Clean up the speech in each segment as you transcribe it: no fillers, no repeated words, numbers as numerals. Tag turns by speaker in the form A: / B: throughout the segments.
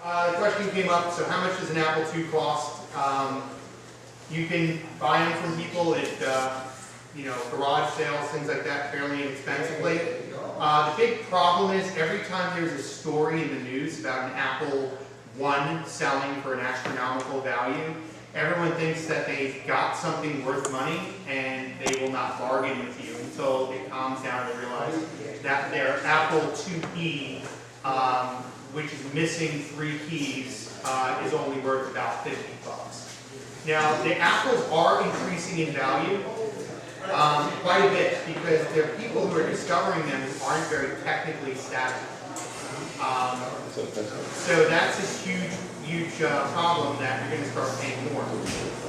A: The question came up, so how much does an Apple II cost? You can buy them from people at garage sales, things like that, fairly inexpensively. The big problem is every time there's a story in the news about an Apple I selling for an astronomical value, everyone thinks that they've got something worth money and they will not bargain with you until it calms down and realize that their Apple IIe, which is missing 3 keys, is only worth about $50. Now, the Apples are increasing in value quite a bit because there are people who are discovering them who aren't very technically savvy. So that's a huge problem that you're going to start paying more.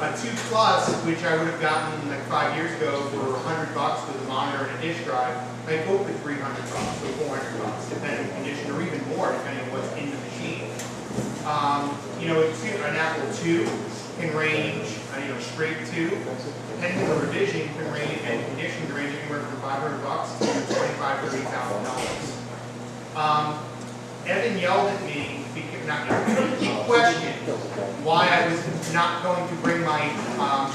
A: A 2 Plus, which I would have gotten like 5 years ago for $100 with a monitor and a disk drive, I go for $300 or $400, depending on the condition, or even more, depending on what's in the machine. An Apple II can range, straight 2, depending on the revision, can range, and condition can range anywhere from $500 to $25,000 to $30,000. Evan yelled at me, he questioned why I was not going to bring my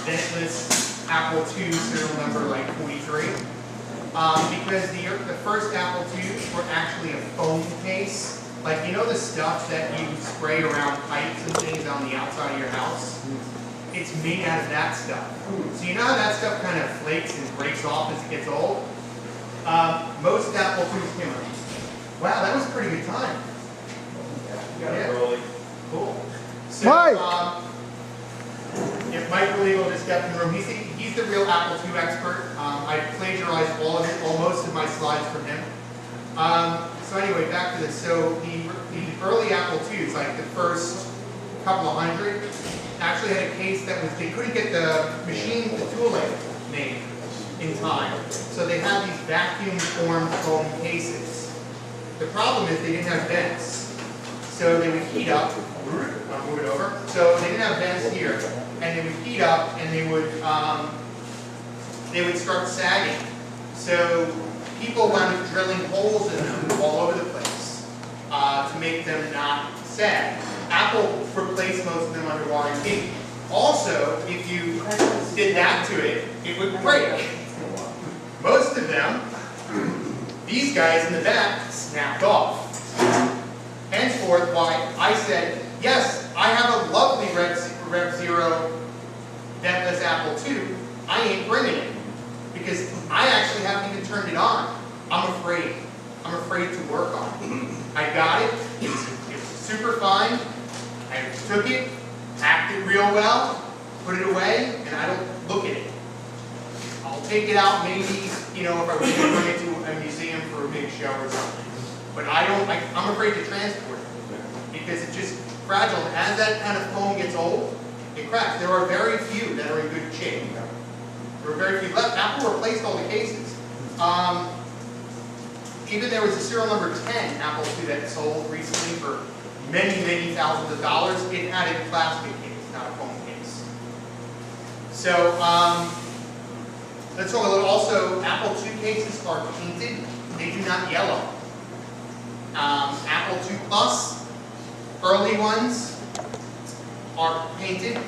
A: ventless Apple II serial number like 43. Because the first Apple IIs were actually a foam case. Like, the stuff that you spray around pipes and things on the outside of your house? It's made out of that stuff. So you know how that stuff kind of flakes and breaks off as it gets old? Most Apple IIs came out. Wow, that was a pretty good time. Yeah. Cool. So,
B: Mike!
A: If Mike Legal just stepped in the room, he's the real Apple II expert. I plagiarized most of my slides from him. So anyway, back to this. So the early Apple IIs, like the first couple of hundred, actually had a case that was, they couldn't get the tooling made in time. So they had these vacuum-formed foam cases. The problem is they didn't have vents. So they would heat up, I'll move it over. So they didn't have vents here, and they would heat up and they would start sagging. So people wound up drilling holes in them all over the place to make them not sag. Apple replaced most of them under warranty. Also, if you did that to it, it would break. Most of them, these guys in the back, snapped off. Henceforth, why I said, yes, I have a lovely Rev Zero ventless Apple II. I ain't bringing it because I actually haven't even turned it on. I'm afraid. I'm afraid to work on it. I got it. It was super fine. I took it, packed it real well, put it away, and I don't look at it. I'll take it out maybe, if I was going to bring it to a museum for a big show or something. But I'm afraid to transport it because it's just fragile. As that kind of foam gets old, it cracks. There are very few that are in good shape. There are very few left. Apple replaced all the cases. Even there was a serial number 10 Apple II that sold recently for many, many thousands of dollars. It had a plastic case, not a foam case. So let's talk a little. Also, Apple II cases are painted. They do not yellow. Apple II Plus, early ones are painted,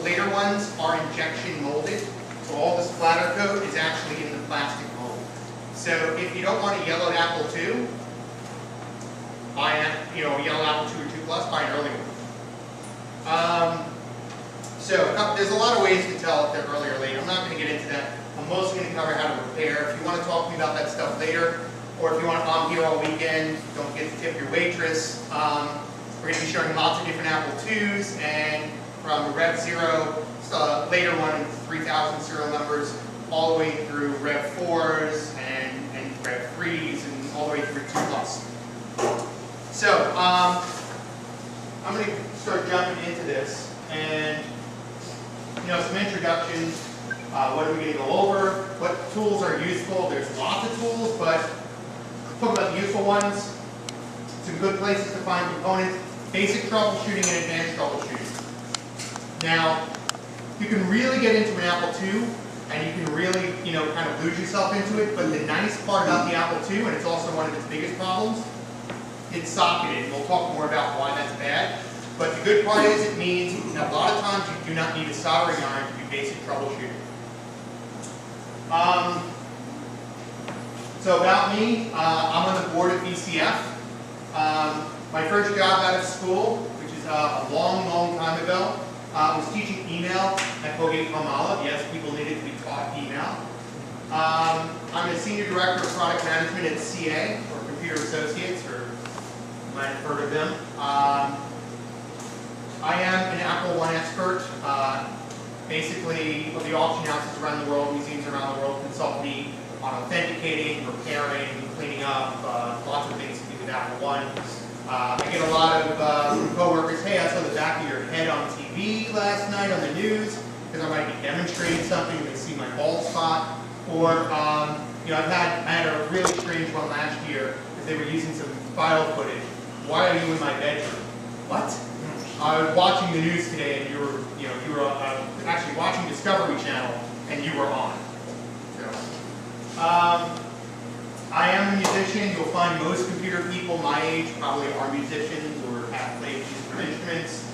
A: later ones are injection molded. So all the splatter coat is actually in the plastic mold. So if you don't want a yellowed Apple II, buy a yellow Apple II or II Plus, buy an early one. So there's a lot of ways to tell if they're early or late. I'm not going to get into that. I'm mostly going to cover how to repair. If you want to talk to me about that stuff later, or if you want, I'm here all weekend, don't forget to tip your waitress. We're going to be showing lots of different Apple IIs, and from Rev Zero, later one, 3000 serial numbers, all the way through Rev 4s and Rev 3s, and all the way through 2 Plus. So, I'm going to start jumping into this, and some introductions. What are we going to go over? What tools are useful? There's lots of tools, but talk about the useful ones. Some good places to find components. Basic troubleshooting and advanced troubleshooting. Now, you can really get into an Apple II, and you can really, kind of lose yourself into it. But the nice part about the Apple II, and it's also one of its biggest problems, it's socketed. We'll talk more about why that's bad. But the good part is it means a lot of times you do not need a soldering iron to do basic troubleshooting. So about me, I'm on the board of VCF. My first job out of school, which is a long, long time ago, was teaching email at Colgate Palmolive. Yes, people needed to be taught email. I'm a senior director of product management at CA, or Computer Associates, or you might have heard of them. I am an Apple I expert. Basically, the auction houses around the world, museums around the world consult me on authenticating, repairing, cleaning up, lots of things to do with Apple I. I get a lot of coworkers, hey, I saw the back of your head on TV last night on the news, because I might be demonstrating something, they see my bald spot. Or, you know, I had a really strange one last year, because they were using some file footage. Why are you in my bedroom? What? I was watching the news today, and you were actually watching Discovery Channel, and you were on. So, I am a musician. You'll find most computer people my age probably are musicians or have played musical instruments.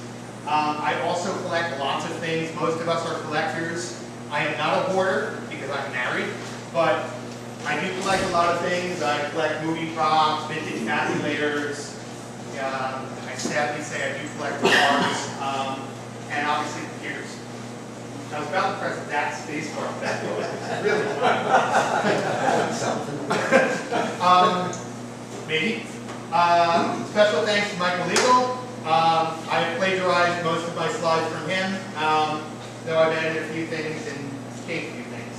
A: I also collect lots of things. Most of us are collectors. I am not a hoarder because I'm married, but I do collect a lot of things. I collect movie props, vintage calculators. I sadly say I do collect cars, and obviously computers. I was about to press that space bar, but that was really fun. Maybe. Special thanks to Michael Legal. I have plagiarized most of my slides from him, though I've added a few things and changed a few things.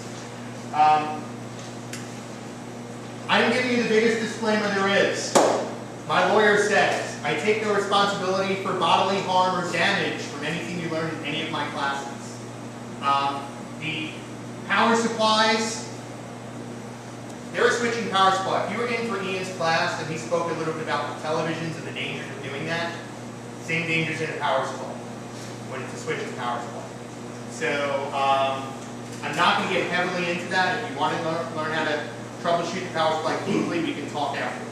A: I'm giving you the biggest disclaimer there is. My lawyer says, I take no responsibility for bodily harm or damage from anything you learn in any of my classes. The power supplies, they're a switching power supply. If you were in for Ian's class and he spoke a little bit about the televisions and the dangers of doing that, same dangers in a power supply when it's a switching power supply. So I'm not going to get heavily into that. If you want to learn how to troubleshoot the power supply deeply, we can talk afterwards.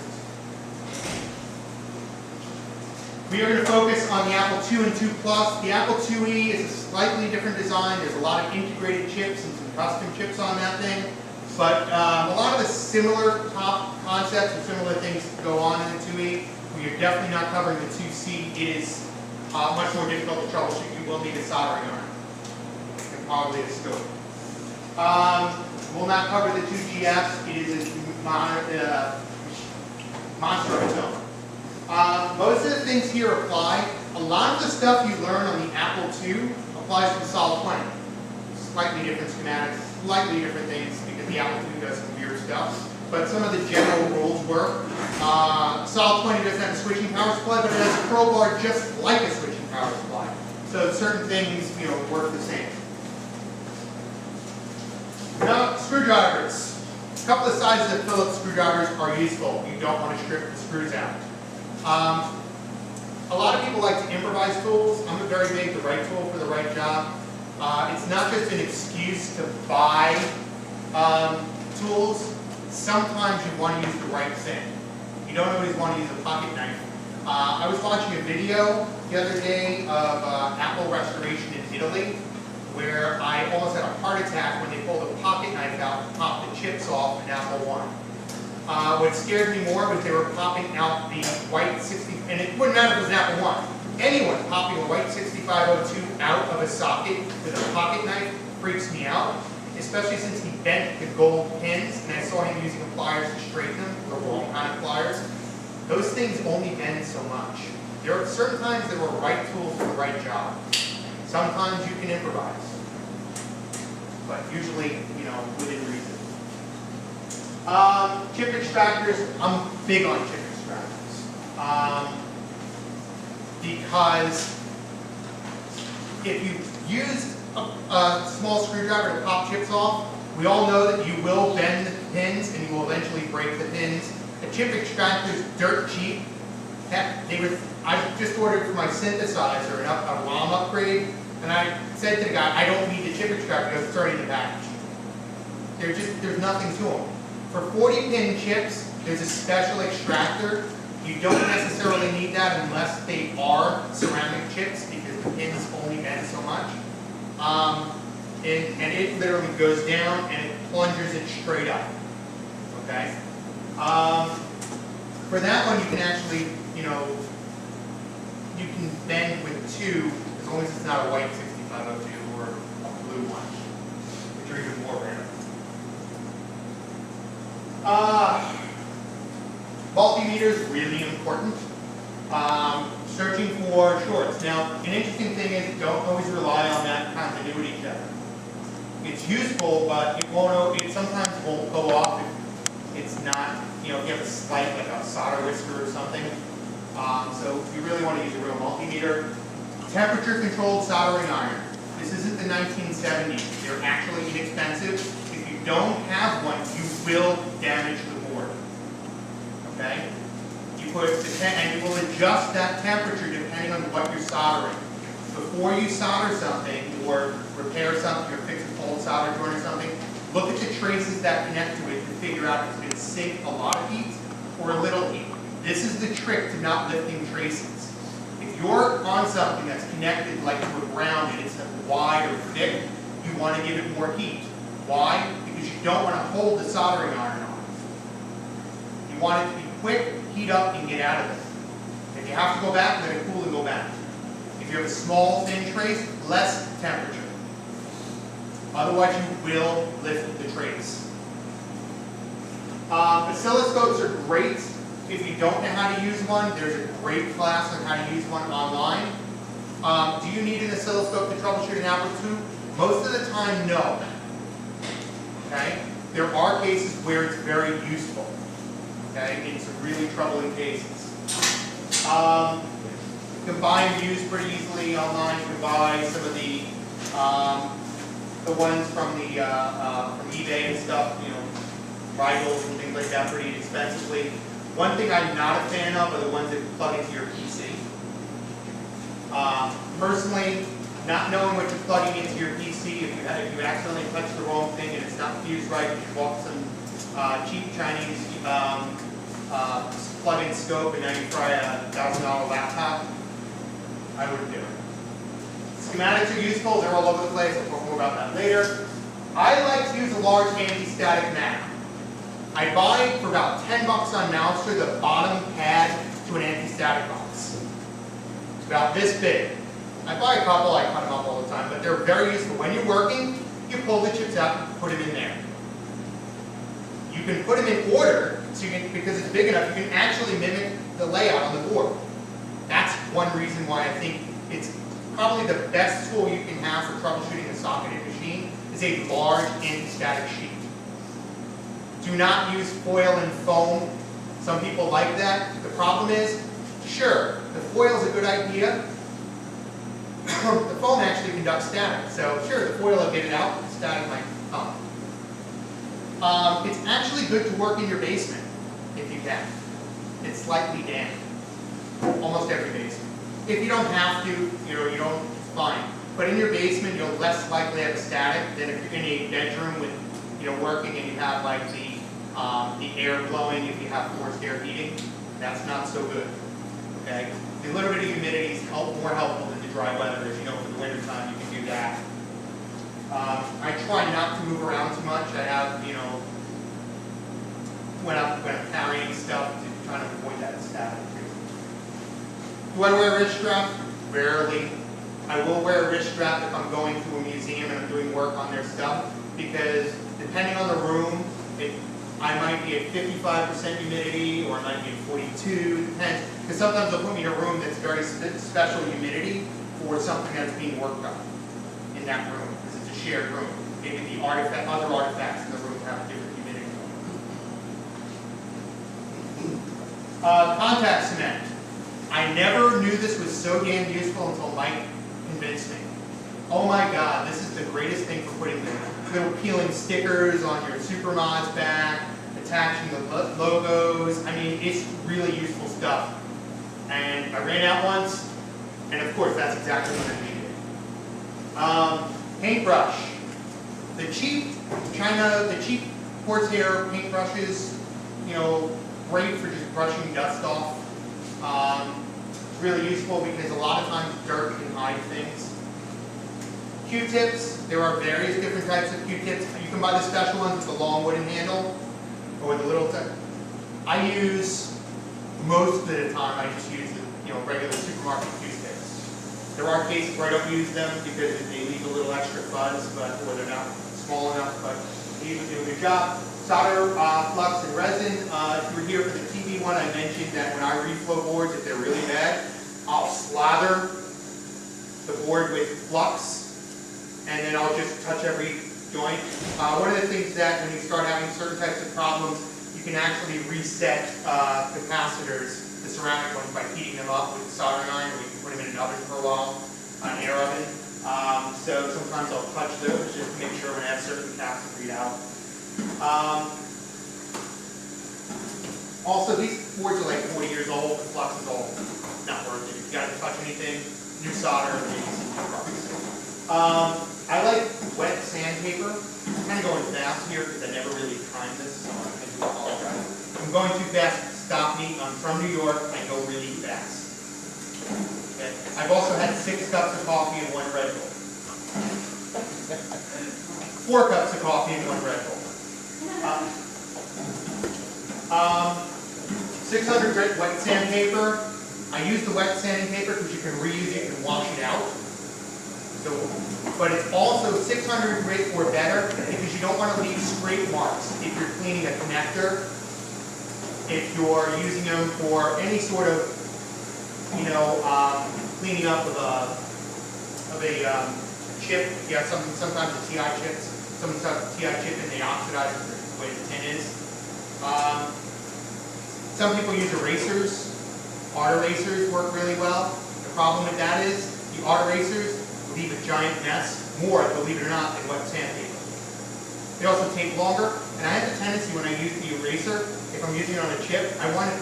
A: We are going to focus on the Apple II and II Plus. The Apple IIe is a slightly different design. There's a lot of integrated chips and some custom chips on that thing. But a lot of the similar top concepts and similar things go on in the IIe. We are definitely not covering the IIc. It is much more difficult to troubleshoot. You will need a soldering iron and probably a scope. We'll not cover the 2GFs. It is a monster of its own. Most of the things here apply. A lot of the stuff you learn on the Apple II applies to the Solid 20. Slightly different schematics, slightly different things because the Apple II does some weird stuff. But some of the general rules work. Solid 20 doesn't have a switching power supply, but it has a crowbar just like a switching power supply. So certain things, work the same. Now, screwdrivers. A couple of sizes of Phillips screwdrivers are useful. You don't want to strip the screws out. A lot of people like to improvise tools. I'm a very big the right tool for the right job. It's not just an excuse to buy tools. Sometimes you want to use the right thing. You don't always want to use a pocket knife. I was watching a video the other day of Apple restoration in Italy where I almost had a heart attack when they pulled a pocket knife out and popped the chips off an Apple I. What scared me more was they were popping out the white 60, and it wouldn't matter if it was an Apple I. Anyone popping a white 6502 out of a socket with a pocket knife freaks me out, especially since he bent the gold pins, and I saw him using pliers to straighten them, the wrong kind of pliers. Those things only bend so much. There are certain times there were right tools for the right job. Sometimes you can improvise, but usually, within reason. Chip extractors, I'm big on chip extractors. Because if you use a small screwdriver to pop chips off, we all know that you will bend the pins and you will eventually break the pins. A chip extractor is dirt cheap. Heck, I just ordered for my synthesizer a ROM upgrade, and I said to the guy, I don't need the chip extractor because it's already in the package. There's nothing to them. For 40-pin chips, there's a special extractor You don't necessarily need that unless they are ceramic chips because the pins only bend so much. And it literally goes down and it plunges it straight up. Okay? For that one, you can actually, you can bend with two as long as it's not a white 6502 or a blue one, which are even more rare. Multimeter is really important. Searching for shorts. Now, an interesting thing is don't always rely on that continuity check. It's useful, but it sometimes won't go off if it's not, if you have a slight, like a solder whisker or something. So you really want to use a real multimeter. Temperature controlled soldering iron. This isn't the 1970s. They're actually inexpensive. If you don't have one, you will damage the board. Okay? And you will adjust that temperature depending on what you're soldering. Before you solder something or repair something or fix a cold solder joint or something, look at the traces that connect to it to figure out if it's going to sink a lot of heat or a little heat. This is the trick to not lifting traces. If you're on something that's connected like to a ground and it's wide or thick, you want to give it more heat. Why? Because you don't want to hold the soldering iron on. You want it to be quick, heat up, and get out of it. If you have to go back, let it cool and go back. If you have a small, thin trace, less temperature. Otherwise, you will lift the trace. Oscilloscopes are great. If you don't know how to use one, there's a great class on how to use one online. Do you need an oscilloscope to troubleshoot an output tube? Most of the time, no. Okay? There are cases where it's very useful. Okay? In some really troubling cases. You can buy and use pretty easily online. You can buy some of the ones from eBay and stuff, rivals and things like that pretty inexpensively. One thing I'm not a fan of are the ones that plug into your PC. Personally, not knowing what you're plugging into your PC, if you accidentally touch the wrong thing and it's not fused right, you bought some cheap Chinese plug-in scope and now you try a $1,000 laptop, I wouldn't do it. Schematics are useful, they're all over the place, I'll talk more about that later. I like to use a large anti-static mat. I buy for about 10 bucks on Mouser the bottom pad to an anti-static box. It's about this big. I buy a couple, I cut them up all the time, but they're very useful. When you're working, you pull the chips out and put them in there. You can put them in order, so because it's big enough, you can actually mimic the layout on the board. That's one reason why I think it's probably the best tool you can have for troubleshooting a socketed machine is a large anti-static sheet. Do not use foil and foam. Some people like that. The problem is, sure, the foil is a good idea. The foam actually conducts static. So sure, the foil will get it out, the static might come. It's actually good to work in your basement, if you can. It's slightly damp. Almost every basement. If you don't have to, you don't, it's fine. But in your basement, you'll less likely have a static than if you're in a bedroom with, working and you have like the air blowing if you have forced air heating. That's not so good. Okay? A little bit of humidity is more helpful than the dry weather. As you know, for the winter time, you can do that. I try not to move around too much. I have, when I'm carrying stuff, to try to avoid that static. Do I wear a wrist strap? Rarely. I will wear a wrist strap if I'm going to a museum and I'm doing work on their stuff, because depending on the room, I might be at 55% humidity or I might be at 42, depends. Because sometimes they'll put me in a room that's very special humidity for something that's being worked on in that room, because it's a shared room. Maybe the other artifacts in the room have different humidity. Contact cement. I never knew this was so damn useful until Mike convinced me. Oh my God, this is the greatest thing for putting the little peeling stickers on your Supermods back, attaching the logos. I mean, it's really useful stuff. And I ran out once, and of course, that's exactly what I needed. Paintbrush. The cheap horsehair paintbrushes, great for just brushing dust off. It's really useful because a lot of times dirt can hide things. Q-tips, there are various different types of Q-tips. You can buy the special ones with the long wooden handle or with the little tip. I use, most of the time, I just use the regular supermarket Q-tips. There are cases where I don't use them because they leave a little extra fuzz, or they're not small enough, but they usually do a good job. Solder, flux, and resin. If you were here for the TV one, I mentioned that when I reflow boards, if they're really bad, I'll slather the board with flux, and then I'll just touch every joint. One of the things that when you start having certain types of problems, you can actually reset capacitors, the ceramic ones, by heating them up with the soldering iron, or you can put them in an oven for a while, an air oven. So sometimes I'll touch those just to make sure when I have certain caps to read out. Also, these boards are like 40 years old, the flux is old. Not worth it. If you got to touch anything, new solder, maybe some rocks. I like wet sandpaper. I'm kind of going fast here because I never really timed this, so I do apologize. If I'm going too fast, stop me. I'm from New York, I go really fast. Okay. I've also had 6 cups of coffee and 1 Red Bull. 4 cups of coffee and 1 Red Bull. 600 grit wet sandpaper. I use the wet sandpaper because you can reuse it and wash it out. So, but it's also 600 grit or better because you don't want to leave scrape marks if you're cleaning a connector, if you're using them for any sort of, cleaning up of a chip. You have sometimes the TI chips, some TI chip and they oxidize the way the tin is. Some people use erasers. Art erasers work really well. The problem with that is the art erasers leave a giant mess, more, believe it or not, than wet sandpaper. They also take longer, and I have a tendency when I use the eraser, if I'm using it on a chip, I want it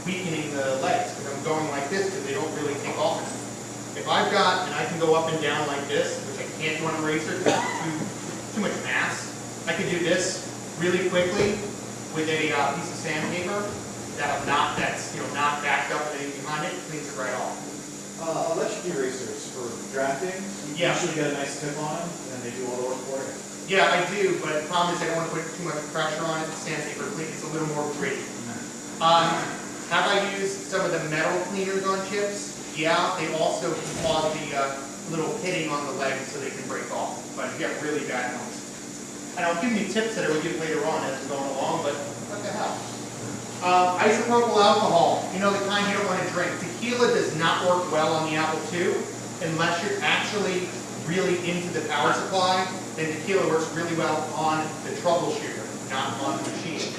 A: weakening the legs, because I'm going like this, because they don't really take off enough. If I've got, and I can go up and down like this, which I can't do on an eraser because it's too much mass, I can do this really quickly with a piece of sandpaper that's not backed up with anything behind it, cleans it right off.
B: Electric erasers for drafting, you usually get a nice tip on them, and they do all the work for you.
A: Yeah, I do, but the problem is I don't want to put too much pressure on it. The sandpaper it's a little more gritty. Have I used some of the metal cleaners on chips? Yeah, they also can cause the little pitting on the legs so they can break off, but you get really bad ones. And I'll give you tips that I will give later on as we're going along, but what the hell? Isopropyl alcohol, the kind you don't want to drink. Tequila does not work well on the Apple II unless you're actually really into the power supply. Then tequila works really well on the troubleshooter, not on the machine.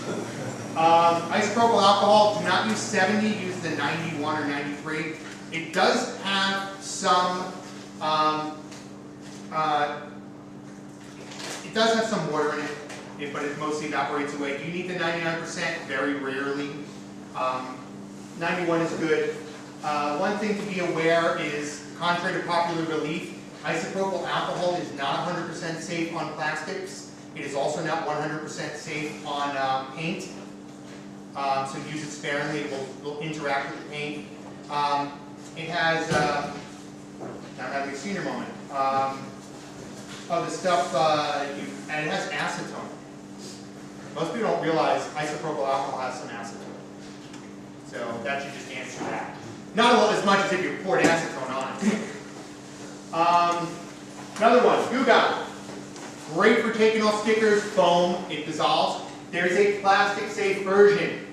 A: Isopropyl alcohol, do not use 70, use the 91 or 93. It does have some water in it, but it mostly evaporates away. Do you need the 99%? Very rarely. 91 is good. One thing to be aware is, contrary to popular belief, isopropyl alcohol is not 100% safe on plastics. It is also not 100% safe on paint. So use it sparingly. It will interact with the paint. It has, now I'm having a senior moment. The stuff, and it has acetone. Most people don't realize isopropyl alcohol has some acetone. So that should just answer that. Not as much as if you poured acetone on it. Another one, Goo-Gone. Great for taking off stickers, foam, it dissolves. There's a plastic safe version.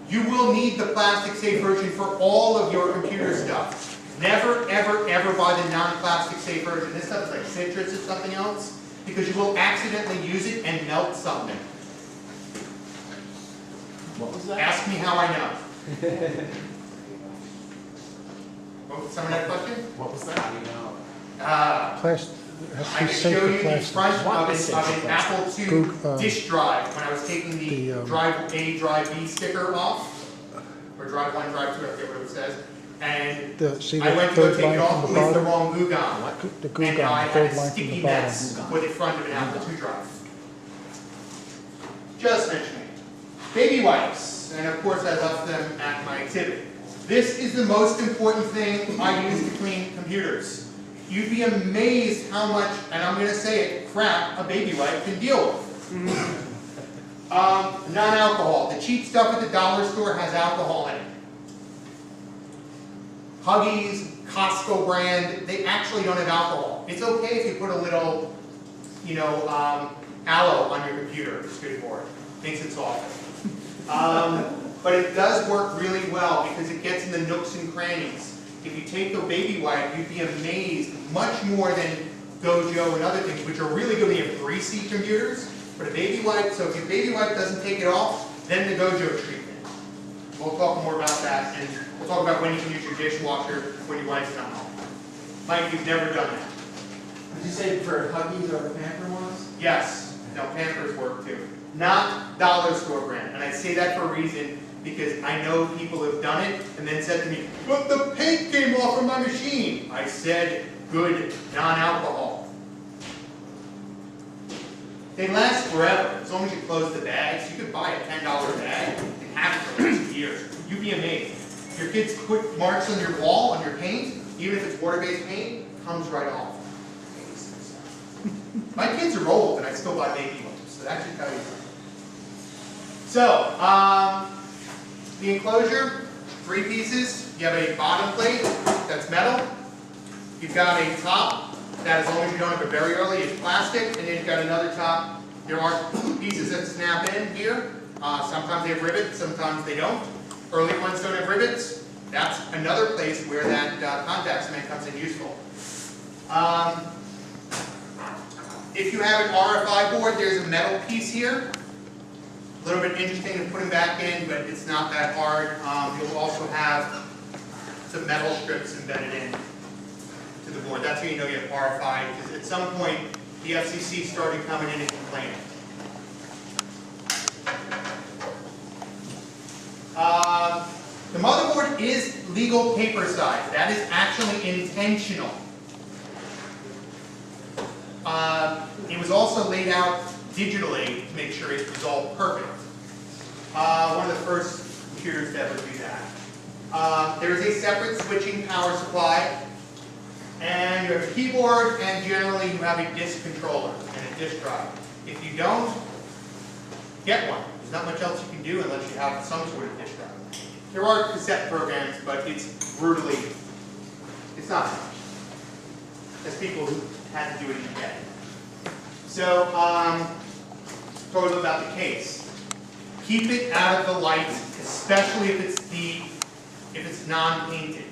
A: You will need the plastic safe version for all of your computer stuff. Never, ever, ever buy the non-plastic safe version. This stuff is like citrus or something else, because you will accidentally use it and melt something.
B: What was that?
A: Ask me how I know. Someone had a question?
B: What was that? You know.
A: I can show you the front of an Apple II disk drive when I was taking the drive A, drive B sticker off, or drive 1, drive 2, I forget what it says. And I went to go take it off with the wrong glue gun. And I had a sticky mess with the front of an Apple II drive. Just mentioning. Baby wipes. And of course I left them at my exhibit. This is the most important thing I use to clean computers. You'd be amazed how much, and I'm going to say it, crap a baby wipe can deal with. Non-alcohol. The cheap stuff at the dollar store has alcohol in it. Huggies, Costco brand, they actually don't have alcohol. It's okay if you put a little, aloe on your computer. It's good for it. Makes it softer. But it does work really well because it gets in the nooks and crannies. If you take the baby wipe, you'd be amazed, much more than Gojo and other things, which are really good when you have greasy computers. But a baby wipe, so if your baby wipe doesn't take it off, then the Gojo treatment. We'll talk more about that, and we'll talk about when you can use your dishwasher when your wife's not home. Mike, you've never done that.
C: Did you say for Huggies or the Pamper ones?
A: Yes. No, Pampers work too. Not dollar store brand. And I say that for a reason, because I know people have done it and then said to me, but the paint came off of my machine. I said, good, non-alcohol. They last forever, as long as you close the bags. You could buy a $10 bag and have it for the next years. You'd be amazed. Your kids put marks on your wall, on your paint, even if it's water-based paint, it comes right off. My kids are old and I still buy baby wipes, so that should tell you something. So, the enclosure, 3 pieces. You have a bottom plate that's metal. You've got a top that, as long as you don't have it very early, is plastic. And then you've got another top. There are pieces that snap in here. Sometimes they have rivets, sometimes they don't. Early ones don't have rivets. That's another place where that contact cement comes in useful. If you have an RFI board, there's a metal piece here. A little bit interesting to put them back in, but it's not that hard. You'll also have some metal strips embedded in to the board. That's how you know you have RFI, because at some point the FCC started coming in and complaining. The motherboard is legal paper size. That is actually intentional. It was also laid out digitally to make sure it was all perfect. One of the first computers to ever do that. There is a separate switching power supply, and you have a keyboard, and generally you have a disk controller and a disk drive. If you don't, get one. There's not much else you can do unless you have some sort of disk drive. There are cassette programs, but it's brutally, it's not much. There's people who had to do it in the day. So, talk a little about the case. Keep it out of the light, especially if it's non-painted.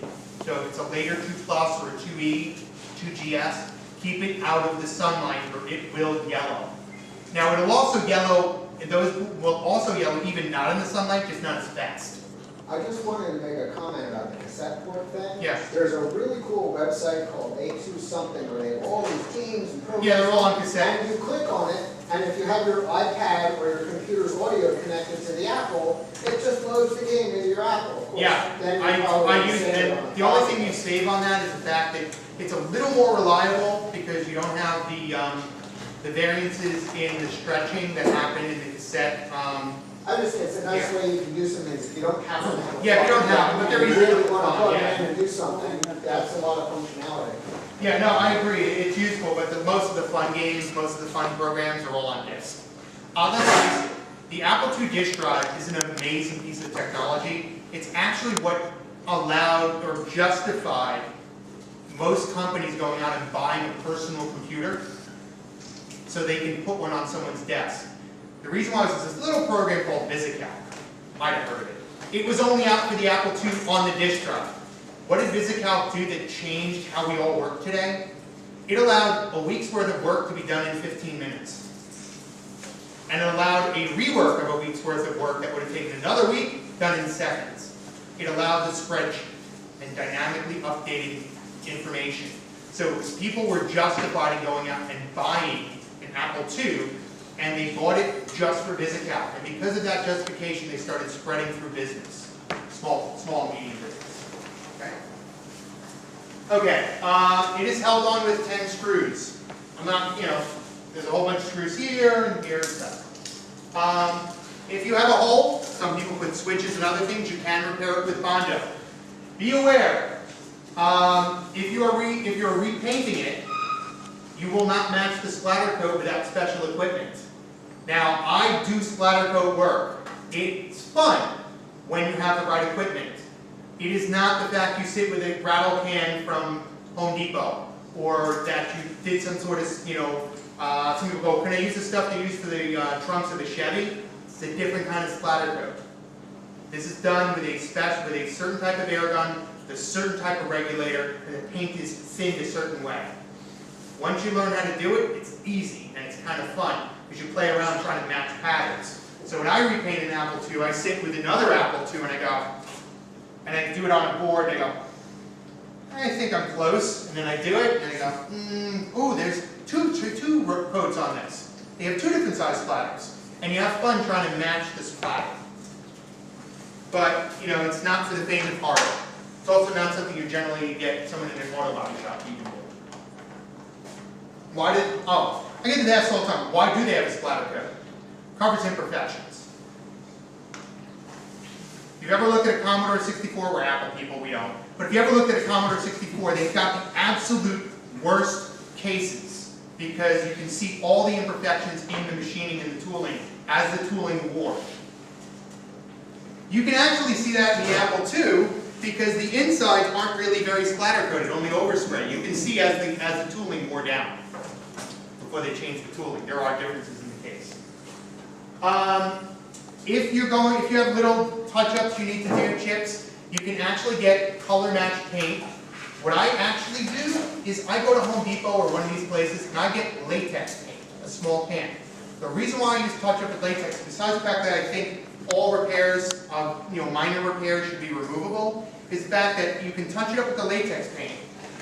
A: So if it's a later 2 Plus or a 2E, 2GS, keep it out of the sunlight or it will yellow. Now it'll also yellow, those will also yellow even not in the sunlight, just not as fast.
D: I just wanted to make a comment about the cassette port thing.
A: Yes.
D: There's a really cool website called A2 something where they have all these games and programs.
A: Yeah, they're all on cassette.
D: And you click on it, and if you have your iPad or your computer's audio connected to the Apple, it just loads the game into your Apple. Of course,
A: Yeah,
D: then you
A: I
D: probably
A: use
D: save
A: it.
D: on
A: The only thing you save on that is the fact that it's a little more reliable because you don't have the variances in the stretching that happen in the cassette.
D: I just think it's a nice way you can do some things if you don't have to have a
A: Yeah, if you don't have it, but they're easy to
D: really want to plug
A: yeah.
D: in and do something, that's a lot of functionality.
A: Yeah, no, I agree. It's useful, but most of the fun games, most of the fun programs are all on disk. Let's face it, the Apple II disk drive is an amazing piece of technology. It's actually what allowed or justified most companies going out and buying a personal computer so they can put one on someone's desk. The reason why was this little program called VCF. Might have heard of it. It was only out for the Apple II on the disk drive. What did VCF do that changed how we all work today? It allowed a week's worth of work to be done in 15 minutes. And it allowed a rework of a week's worth of work that would have taken another week, done in seconds. It allowed the spreadsheet and dynamically updating information. So people were justified in going out and buying an Apple II, and they bought it just for VCF. And because of that justification, they started spreading through business, small and medium business. Okay, it is held on with 10 screws. I'm not, there's a whole bunch of screws here and here and stuff. If you have a hole, some people put switches and other things, you can repair it with Bondo. Be aware, if you're repainting it, you will not match the splatter coat without special equipment. Now, I do splatter coat work. It's fun when you have the right equipment. It is not the fact you sit with a rattle can from Home Depot, or that you did some sort of, some people go, can I use the stuff they use for the trunks of a Chevy? It's a different kind of splatter coat. This is done with a certain type of air gun, with a certain type of regulator, and the paint is thinned a certain way. Once you learn how to do it, it's easy and it's kind of fun because you play around trying to match patterns. So when I repaint an Apple II, I sit with another Apple II and I go, and I do it on a board and I go, I think I'm close, and then I do it and I go, ooh, there's two coats on this. They have two different size splatters, and you have fun trying to match the splatter. But, it's not for the faint of heart. It's also not something you generally get someone in an auto body shop to even do. I get asked all the time, why do they have a splatter coat? Covers imperfections. If you've ever looked at a Commodore 64, we're Apple people, we don't. But if you ever looked at a Commodore 64, they've got the absolute worst cases because you can see all the imperfections in the machining and the tooling as the tooling wore. You can actually see that in the Apple II because the insides aren't really very splatter coated, only overspray. You can see as the tooling wore down before they changed the tooling. There are differences in the case. If you have little touch-ups you need to do, chips, you can actually get color matched paint. What I actually do is I go to Home Depot or one of these places and I get latex paint, a small can. The reason why I use touch-up with latex, besides the fact that I think all repairs, minor repairs should be removable, is the fact that you can touch it up with the latex paint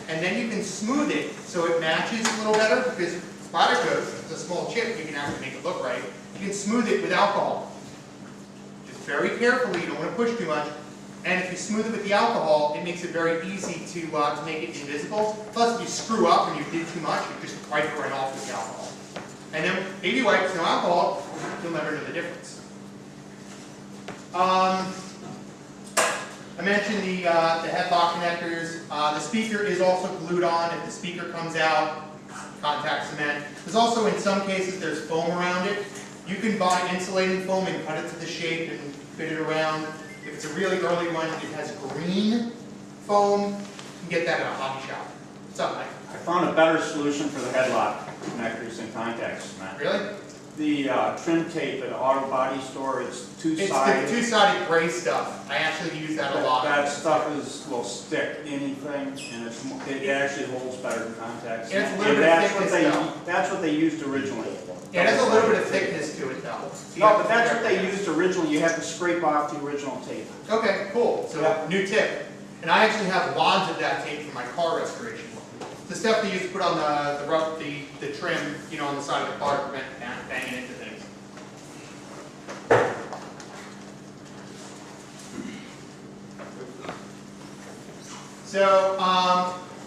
A: and then you can smooth it so it matches a little better because splatter coat, it's a small chip, you can actually make it look right. You can smooth it with alcohol. Just very carefully, you don't want to push too much. And if you smooth it with the alcohol, it makes it very easy to make it invisible. Plus, if you screw up and you did too much, you just wipe it right off with the alcohol. And then baby wipes, no alcohol, you'll never know the difference. I mentioned the headlock connectors. The speaker is also glued on. If the speaker comes out, contact cement. There's also, in some cases, there's foam around it. You can buy insulating foam and cut it to the shape and fit it around. If it's a really early one, it has green foam. You can get that at a hobby shop. Something like that.
E: I found a better solution for the headlock connectors and contact cement.
A: Really?
E: The trim tape at the auto body store, it's two-sided.
A: It's the two-sided gray stuff. I actually use that a lot.
E: That stuff will stick anything, and it actually holds better than contact cement.
A: It's a little bit of thickness, though.
E: That's what they used originally.
A: Yeah, there's a little bit of thickness to it, though.
E: No, but that's what they used originally. You have to scrape off the original tape.
A: Okay, cool. So,
E: Yeah.
A: new tip. And I actually have wads of that tape for my car restoration. The stuff they used to put on the trim, on the side of the car to prevent banging into things. So,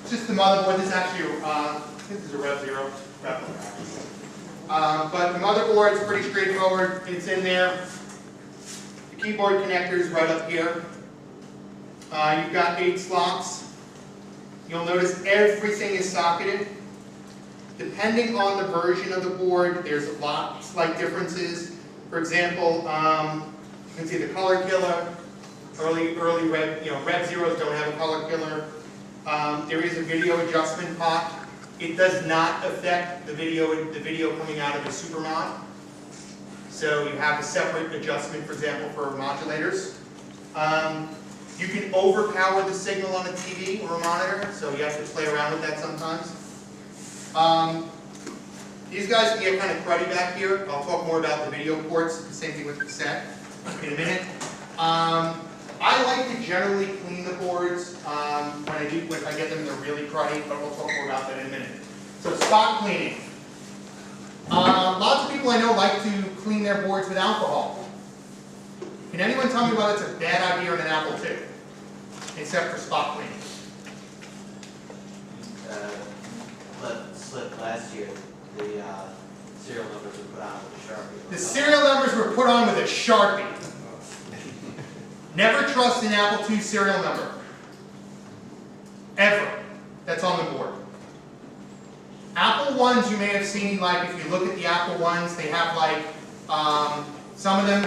A: just the motherboard. This is actually, this is a Rev 0 replica. But the motherboard is pretty straightforward. It's in there. The keyboard connector is right up here. You've got 8 slots. You'll notice everything is socketed. Depending on the version of the board, there's slight differences. For example, you can see the color killer. Early Rev Zeros don't have a color killer. There is a video adjustment pot. It does not affect the video coming out of the SuperMod. So you have a separate adjustment, for example, for modulators. You can overpower the signal on a TV or a monitor, so you have to play around with that sometimes. These guys can get kind of cruddy back here. I'll talk more about the video ports, the same thing with the cassette in a minute. I like to generally clean the boards when I get them, they're really cruddy, but we'll talk more about that in a minute. So spot cleaning. Lots of people I know like to clean their boards with alcohol. Can anyone tell me why that's a bad idea on an Apple II? Except for spot cleaning.
F: Let slip last year, the serial numbers were put on with a Sharpie.
A: The serial numbers were put on with a Sharpie. Never trust an Apple II serial number. ever, that's on the board. Apple ones you may have seen, like if you look at the Apple ones, they have like, some of them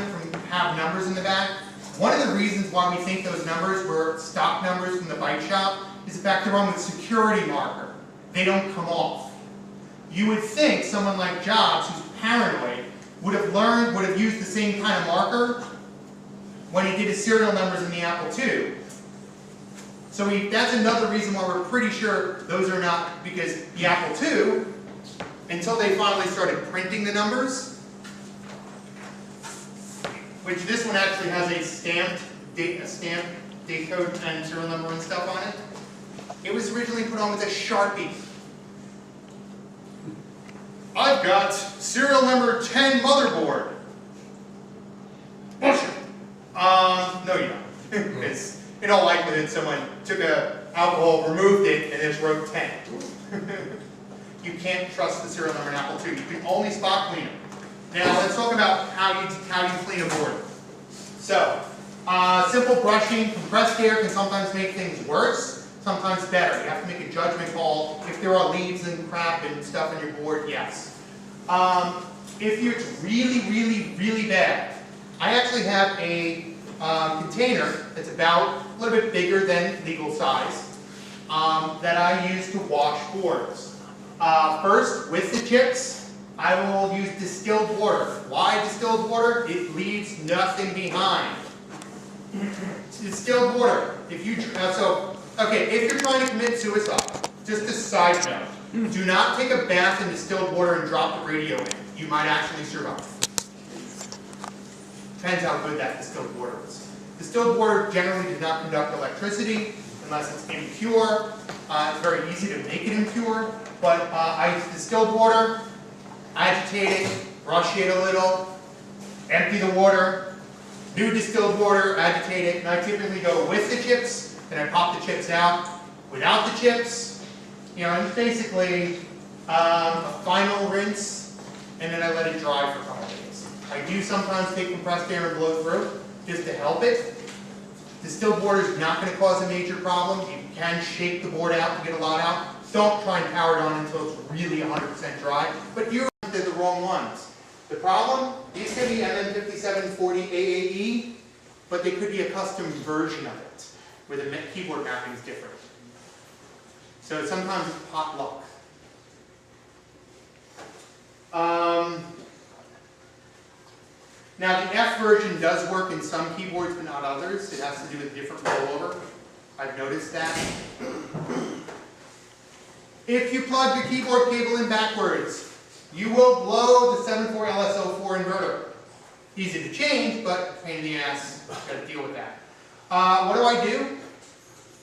A: have numbers in the back. One of the reasons why we think those numbers were stock numbers from the bike shop is the fact they're on with security marker. They don't come off. You would think someone like Jobs, who's paranoid, would have used the same kind of marker when he did his serial numbers in the Apple II. So that's another reason why we're pretty sure those are not, because the Apple II, until they finally started printing the numbers, which this one actually has a stamped date code and serial number and stuff on it. It was originally put on with a Sharpie. I've got serial number 10 motherboard. Bullshit. No you don't. Because in all likelihood someone took alcohol, removed it, and just wrote 10. You can't trust the serial number in Apple II. You can only spot clean it. Now let's talk about how you clean a board. So, simple brushing, compressed air can sometimes make things worse, sometimes better. You have to make a judgment call. If there are leaves and crap and stuff on your board, yes. If it's really, really, really bad, I actually have a container that's about a little bit bigger than legal size that I use to wash boards. First, with the chips, I will use distilled water. Why distilled water? It leaves nothing behind. Distilled water. If you're trying to commit suicide, just a side note, do not take a bath in distilled water and drop the radio in. You might actually survive. Depends how good that distilled water is. Distilled water generally does not conduct electricity unless it's impure. It's very easy to make it impure, but I use distilled water. Agitate it, brush it a little, empty the water, new distilled water, agitate it, and I typically go with the chips, and I pop the chips out. Without the chips, and basically a final rinse, and then I let it dry for a couple days. I do sometimes take compressed air and blow through, just to help it. Distilled water is not going to cause a major problem. You can shake the board out to get a lot out. Don't try and power it on until it's really 100% dry, but you're the wrong ones. The problem, these can be MM5740 AAE, but they could be a custom version of it, where the keyboard mapping is different. So sometimes it's pot luck. Now the F version does work in some keyboards, but not others. It has to do with different rollover. I've noticed that. If you plug your keyboard cable in backwards, you will blow the 74 LS04 inverter. Easy to change, but pain in the ass. Got to deal with that. What do?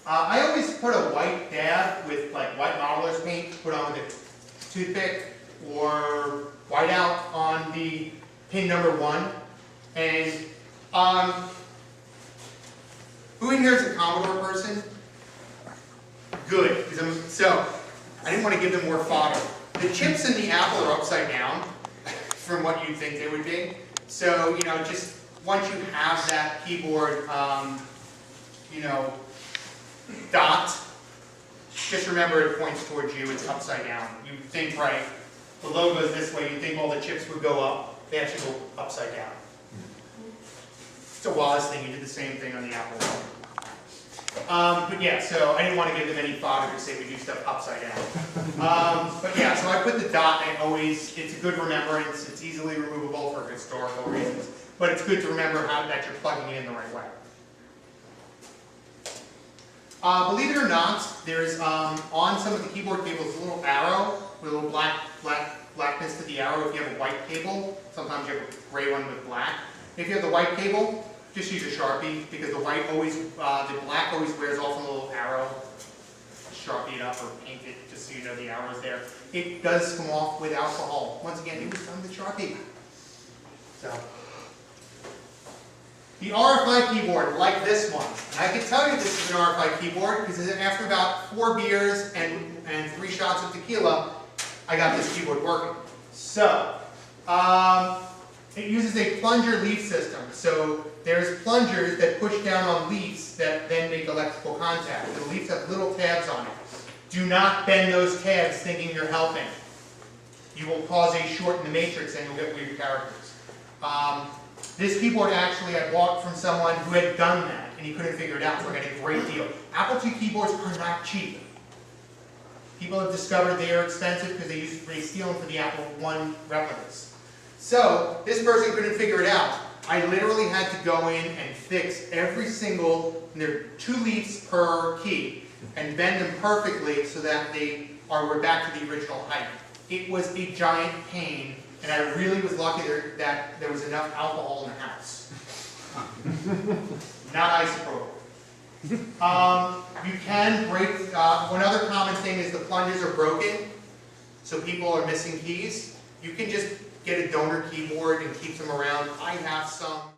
A: I always put a white dab with like white modeler's paint, put on with a toothpick, or whiteout on the pin number 1. And who in here is a Commodore person? Good, because I didn't want to give them more fodder. The chips in the Apple are upside down from what you'd think they would be. So, just once you have that keyboard, dot, just remember it points towards you, it's upside down. You think, right, the logo's this way, you think all the chips would go up, they actually go upside down. It's a Woz thing, you did the same thing on the Apple one. But yeah, so I didn't want to give them any fodder to say we do stuff upside down. But yeah, so I put the dot, and it's a good remembrance, it's easily removable for historical reasons, but it's good to remember that you're plugging it in the right way. Believe it or not, there's on some of the keyboard cables a little arrow with a little blackness to the arrow. If you have a white cable, sometimes you have a gray one with black. If you have the white cable, just use a Sharpie, because the black always wears off a little arrow. Sharpie it up or paint it just so you know the arrow's there. It does come off with alcohol. Once again, it was done with Sharpie. So, the RFI keyboard, like this one. And I can tell you this is an RFI keyboard because after about 4 beers and 3 shots of tequila, I got this keyboard working. So, it uses a plunger leaf system. So there's plungers that push down on leaves that then make make electrical contact. The leaves have little tabs on it. Do not bend those tabs thinking you're helping. You will cause a short in the matrix and you'll get weird characters. This keyboard actually I bought from someone who had done that and he couldn't figure it out, so I got a great deal. Apple II keyboards are not cheap. People have discovered they are expensive because they steal them for the Apple I replicas. So, this person couldn't figure it out. I literally had to go in and fix every single, and there are 2 leaves per key, and bend them perfectly so that we're back to the original height. It was a giant pain, and I really was lucky that there was enough alcohol in the house. Not isopropyl. You can break, one other common thing is the plunges are broken, so people are missing keys. You can just get a donor keyboard and keep them around. I have some.